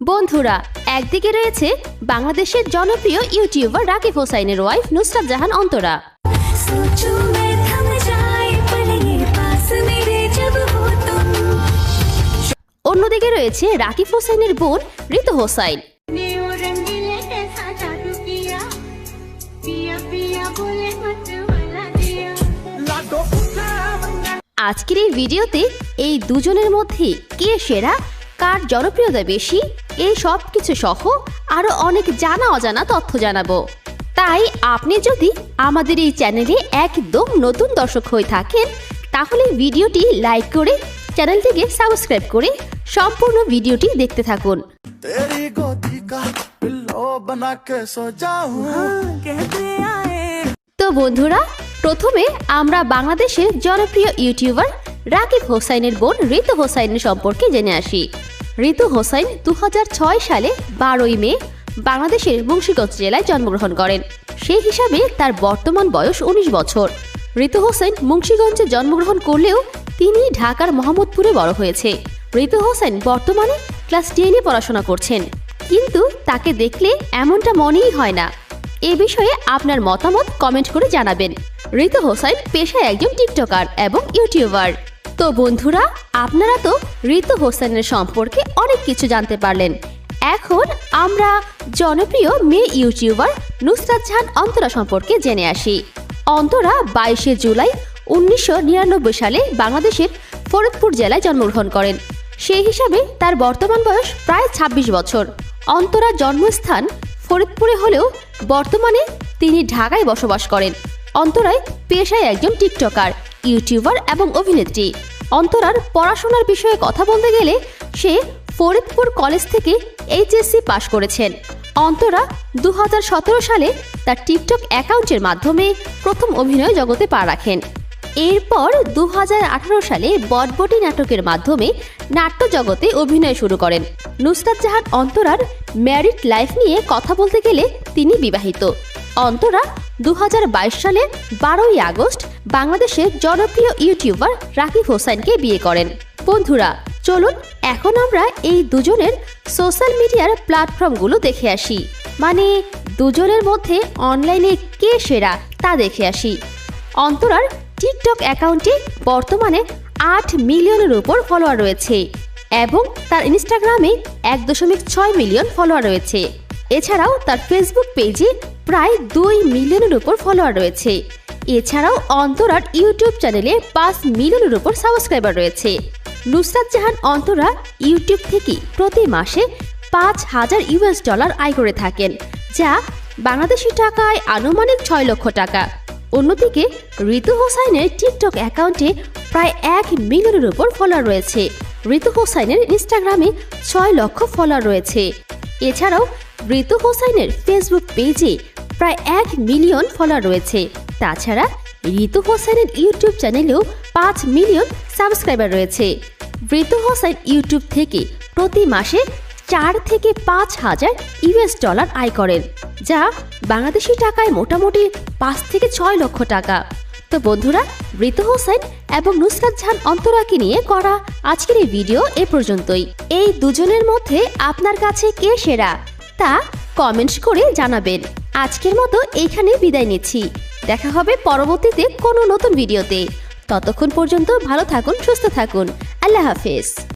বন্ধুরা, একদিকে রয়েছে বাংলাদেশের জনপ্রিয় ইউটিউবার রাকিব হোসাইনের ওয়াইফ নুসরাত জাহান অন্তরা। অন্যদিকে রয়েছে রাকিব হোসাইনের বোন ঋতু হোসাইন। আজকের এই ভিডিওতে এই দুজনের মধ্যে কে সেরা, কার জনপ্রিয়তা বেশি, এই সব কিছু সহ আরো অনেক জানা অজানা তথ্য জানাবো। তাই আপনি যদি আমাদের এই চ্যানেলে একদম নতুন দর্শক হয়ে থাকেন তাহলে ভিডিওটি লাইক করে চ্যানেলটিকে সাবস্ক্রাইব করে সম্পূর্ণ ভিডিওটি দেখতে থাকুন। তো বন্ধুরা, প্রথমে আমরা বাংলাদেশের জনপ্রিয় ইউটিউবার রাকিব হোসাইনের বোন ঋতু হোসাইনের সম্পর্কে জেনে আসি। ঋতু হোসাইন 2006 সালে 12 মে বাংলাদেশের মুন্সিগঞ্জ জেলায় জন্মগ্রহণ করেন। সেই হিসাবে তার বর্তমান বয়স 19 বছর। ঋতু হোসাইন মুন্সিগঞ্জে জন্মগ্রহণ করলেও তিনি ঢাকার মোহাম্মদপুরে বড় হয়েছে। ঋতু হোসাইন বর্তমানে ক্লাস 10-এ পড়াশোনা করছেন, কিন্তু তাকে দেখলে এমনটা মনেই হয় না। এ বিষয়ে আপনার মতামত কমেন্ট করে জানাবেন। ঋতু হোসাইন পেশায় একজন টিকটকার এবং ইউটিউবার। তো বন্ধুরা, আপনারা তো ঋতু হোসাইনের সম্পর্কে অনেক কিছু জানতে পারলেন। এখন আমরা জনপ্রিয় মেয়ে ইউটিউবার নুসরাত জাহান অন্তরা সম্পর্কে জেনে আসি। অন্তরা 22 জুলাই 1999 সালে বাংলাদেশের ফরিদপুর জেলায় জন্মগ্রহণ করেন। সেই হিসাবে তার বর্তমান বয়স প্রায় 26 বছর। অন্তরার জন্মস্থান ফরিদপুরে হলেও বর্তমানে তিনি ঢাকায় বসবাস করেন। অন্তরায় পেশায় একজন টিকটকার, ইউটিউবার এবং অভিনেত্রী। অন্তরার পড়াশোনার বিষয়ে কথা বলতে গেলে সে ফরিদপুর কলেজ থেকে এইচএসসি পাশ করেছেন। অন্তরা 2017 সালে তার টিকটক অ্যাকাউন্টের মাধ্যমে প্রথম অভিনয় জগতে পা রাখেন। এরপর 2018 সালে বটবটি নাটকের মাধ্যমে নাট্য জগতে অভিনয় শুরু করেন। নুসরাত জাহান অন্তরার ম্যারিড লাইফ নিয়ে কথা বলতে গেলে তিনি বিবাহিত। অন্তরা 2022 সালের 12 আগস্ট বাংলাদেশের জনপ্রিয় ইউটিউবার রাকিব হোসাইনকে বিয়ে করেন। বন্ধুরা, চলুন এখন আমরা এই দুজনের সোশ্যাল মিডিয়ার প্ল্যাটফর্মগুলো দেখে আসি। মানে দুজনের মধ্যে অনলাইনে কে সেরা তা দেখে আসি। অন্তরার টিকটক অ্যাকাউন্টে বর্তমানে 8 মিলিয়নের উপর ফলোয়ার রয়েছে এবং তার ইনস্টাগ্রামে 1.6 মিলিয়ন ফলোয়ার রয়েছে। এছাড়াও তার ফেসবুক পেজে প্রায় 2 মিলিয়নের উপর ফলোয়ার রয়েছে। এছাড়াও অন্তরার ইউটিউব চ্যানেলে 5 মিলিয়নের উপর সাবস্ক্রাইবার রয়েছে। নুসরাত জাহান অন্তরা ইউটিউব থেকে প্রতি মাসে $5,000 আয় করে থাকেন, যা বাংলাদেশি টাকায় আনুমানিক 6 লক্ষ টাকা। অন্যদিকে ঋতু হোসাইনের টিকটক অ্যাকাউন্টে প্রায় 1 মিলিয়নের উপর ফলোয়ার রয়েছে। ঋতু হোসাইনের ইনস্টাগ্রামে 6 লক্ষ ফলোয়ার রয়েছে। এছাড়াও ঋতু হোসাইনের ফেসবুক পেজে প্রায় 1 মিলিয়ন ফলোয়ার রয়েছে। তাছাড়া ঋতু হোসাইনের ইউটিউব চ্যানেলেও 5 মিলিয়ন সাবস্ক্রাইবার রয়েছে। ঋতু হোসাইন ইউটিউব থেকে প্রতি মাসে $4,000 থেকে $5,000 আয় করেন, যা বাংলাদেশি টাকায় মোটামুটি 5 থেকে 6 লক্ষ টাকা। তো বন্ধুরা, ঋতু হোসাইন এবং নুসরাত জাহান অন্তরাকে নিয়ে করা আজকের এই ভিডিও এ পর্যন্তই। এই দুজনের মধ্যে আপনার কাছে কে সেরা তা কমেন্টস করে জানাবেন। আজকের মতো এইখানে বিদায় নিচ্ছি। দেখা হবে পরবর্তীতে কোনো নতুন ভিডিওতে। ততক্ষণ পর্যন্ত ভালো থাকুন, সুস্থ থাকুন। আল্লাহ হাফেজ।